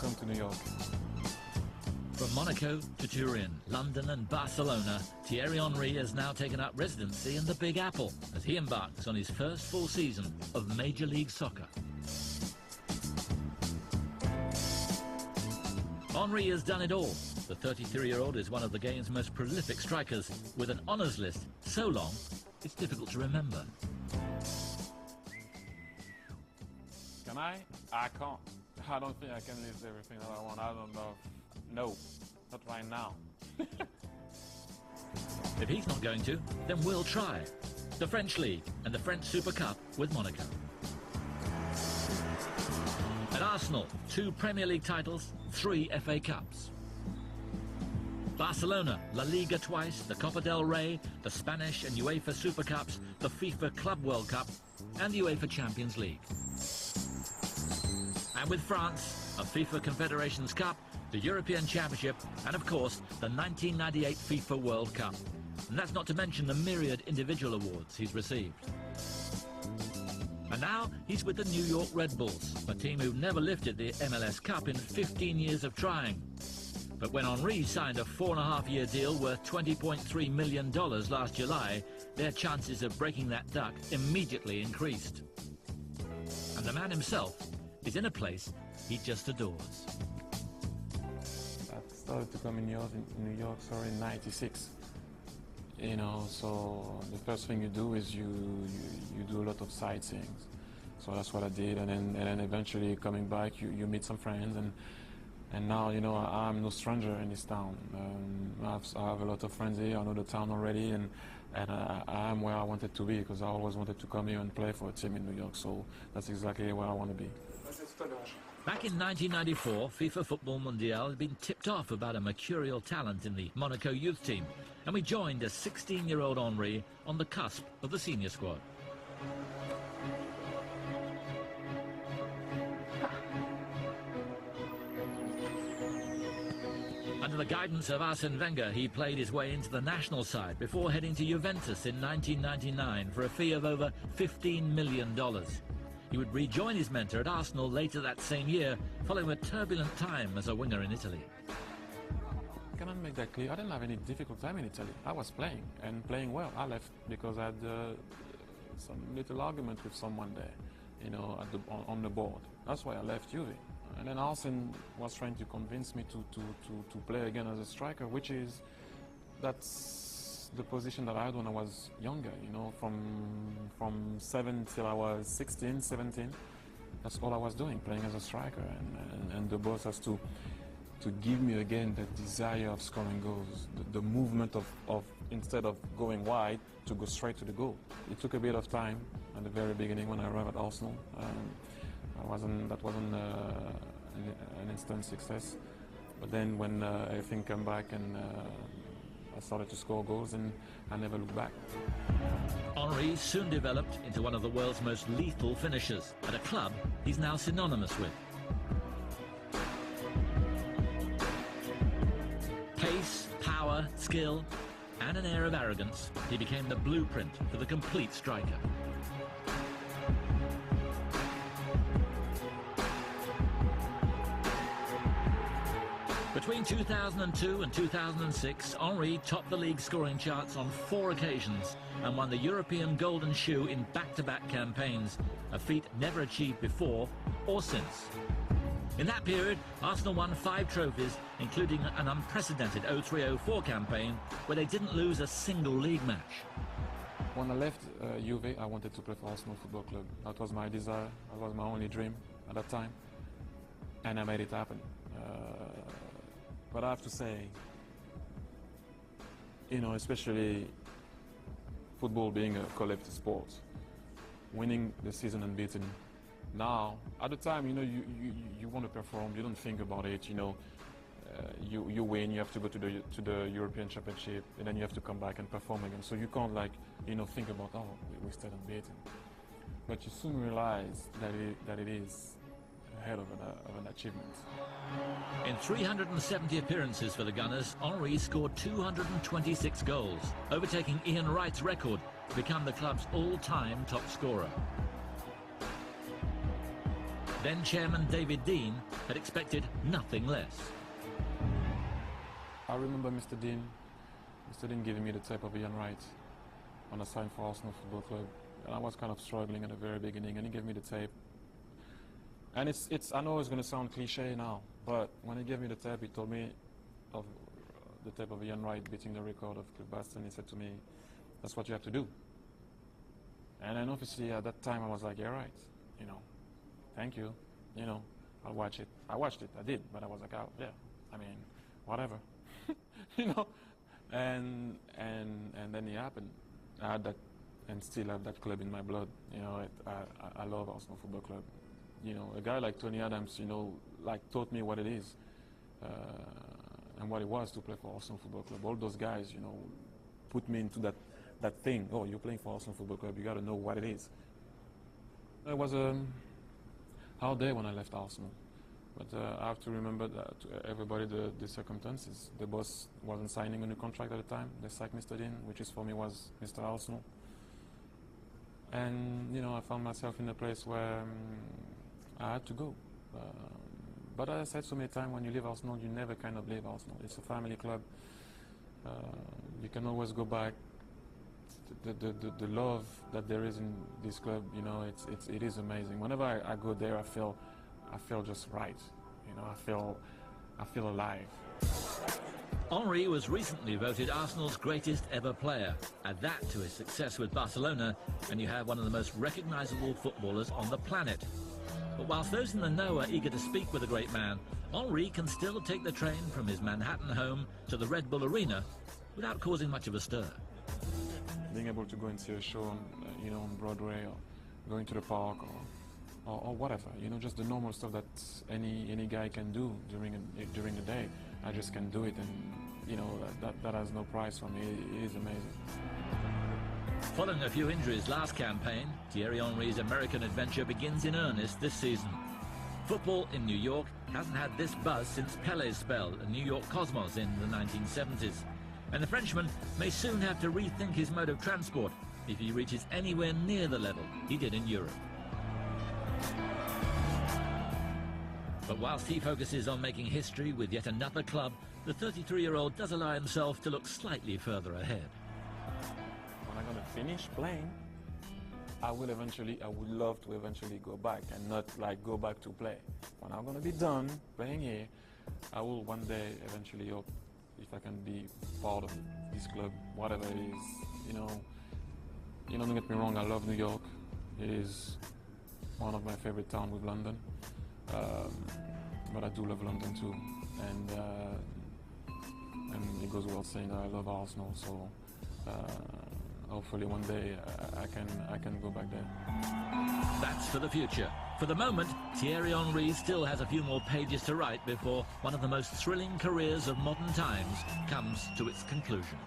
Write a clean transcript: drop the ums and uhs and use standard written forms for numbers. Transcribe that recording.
Welcome to New York. From Monaco to Turin, London and Barcelona, Thierry Henry has now taken up residency in the Big Apple as he embarks on his first full season of Major League Soccer. Henry has done it all. The 33-year-old is one of the game's most prolific strikers, with an honours list so long it's difficult to remember. Can I? I can't. I don't think I can list everything that I want. I don't know. No, not right now. If he's not going to, then we'll try. The French League and the French Super Cup with Monaco. At Arsenal, 2 Premier League titles, 3 FA Cups. Barcelona, La Liga twice, the Copa del Rey, the Spanish and UEFA Super Cups, the FIFA Club World Cup and the UEFA Champions League. And with France, a FIFA Confederations Cup, the European Championship and of course the 1998 FIFA World Cup. And that's not to mention the myriad individual awards he's received. And now he's with the New York Red Bulls, a team who've never lifted the MLS Cup in 15 years of trying. But when Henry signed a 4.5-year deal worth $20.3 million last July, their chances of breaking that duck immediately increased. And the man himself is in a place he just adores. I started to come in New York in '96. You know, so the first thing you do is you do a lot of sightseeing. So that's what I did, and then eventually coming back, you meet some friends, and now, you know, I'm no stranger in this town. I have a lot of friends here. I know the town already, and I am where I wanted to be because I always wanted to come here and play for a team in New York. So that's exactly where I want to be. Back in 1994, FIFA Futbol Mundial had been tipped off about a mercurial talent in the Monaco youth team, and we joined a 16-year-old Henry on the cusp of the senior squad. Under the guidance of Arsene Wenger, he played his way into the national side before heading to Juventus in 1999 for a fee of over $15 million. He would rejoin his mentor at Arsenal later that same year, following a turbulent time as a winger in Italy. Can I make that clear? I didn't have any difficult time in Italy. I was playing, and playing well. I left because I had some little argument with someone there, you know, on the board. That's why I left Juve. And then Arsene was trying to convince me to play again as a striker, that's the position that I had when I was younger, you know, from 7 till I was 16, 17. That's all I was doing, playing as a striker, and the boss has to give me again the desire of scoring goals, the movement of instead of going wide, to go straight to the goal. It took a bit of time at the very beginning when I arrived at Arsenal. That wasn't an instant success, but then when everything came back and I started to score goals, and I never looked back. Henry soon developed into one of the world's most lethal finishers at a club he's now synonymous with. Pace, power, skill, and an air of arrogance, he became the blueprint for the complete striker. Between 2002 and 2006, Henry topped the league scoring charts on 4 occasions and won the European Golden Shoe in back-to-back campaigns, a feat never achieved before or since. In that period, Arsenal won 5 trophies, including an unprecedented 03-04 campaign where they didn't lose a single league match. When I left Juve, I wanted to play for Arsenal Football Club. That was my desire, that was my only dream at that time, and I made it happen. But I have to say, you know, especially football being a collective sport, winning the season unbeaten. Now, at the time, you know, you want to perform. You don't think about it. You know, you win. You have to go to the European Championship, and then you have to come back and perform again. So you can't, like, you know, think about, oh, we still unbeaten. But you soon realize that it is a hell of an achievement. In 370 appearances for the Gunners, Henry scored 226 goals, overtaking Ian Wright's record to become the club's all-time top scorer. Then Chairman David Dean had expected nothing less. I remember Mr. Dean giving me the tape of Ian Wright when I signed for Arsenal Football Club. And I was kind of struggling at the very beginning, and he gave me the tape. And I know it's going to sound cliche now, but when he gave me the tape, he told me of the tape of Ian Wright beating the record of Cliff Baston. He said to me, that's what you have to do. And then obviously at that time I was like, yeah, right, you know, thank you, you know, I'll watch it. I watched it, I did, but I was like, oh, yeah, I mean, whatever, you know. And then it happened. I had that, and still have that club in my blood, you know. I love Arsenal Football Club. You know, a guy like Tony Adams, you know, like taught me what it is and what it was to play for Arsenal Football Club. All those guys, you know, put me into that thing. Oh, you're playing for Arsenal Football Club, you got to know what it is. It was a hard day when I left Arsenal. But I have to remember that to everybody the circumstances. The boss wasn't signing a new contract at the time. They sacked Mr. Dean, which is for me was Mr. Arsenal. And, you know, I found myself in a place where I had to go. But as I said so many times, when you leave Arsenal, you never kind of leave Arsenal. It's a family club. You can always go back. The love that there is in this club, you know, it is amazing. Whenever I go there, I feel just right. You know, I feel alive. Henry was recently voted Arsenal's greatest ever player. Add that to his success with Barcelona, and you have one of the most recognisable footballers on the planet. But whilst those in the know are eager to speak with a great man, Henry can still take the train from his Manhattan home to the Red Bull Arena without causing much of a stir. Being able to go and see a show on, you know, on Broadway, or going to the park, or whatever, you know, just the normal stuff that any guy can do during the day. I just can do it, and you know, that has no price for me. It is amazing. Following a few injuries last campaign, Thierry Henry's American adventure begins in earnest this season. Football in New York hasn't had this buzz since Pelé's spell at New York Cosmos in the 1970s. And the Frenchman may soon have to rethink his mode of transport if he reaches anywhere near the level he did in Europe. But whilst he focuses on making history with yet another club, the 33-year-old does allow himself to look slightly further ahead. When I'm going to finish playing, I would love to eventually go back, and not like go back to play. When I'm going to be done playing here, I will one day eventually hope if I can be part of this club, whatever it is. You know, don't get me wrong, I love New York. It is one of my favorite towns with London. But I do love London too, and it goes without saying that I love Arsenal. So hopefully one day I can go back there. That's for the future. For the moment, Thierry Henry still has a few more pages to write before one of the most thrilling careers of modern times comes to its conclusion.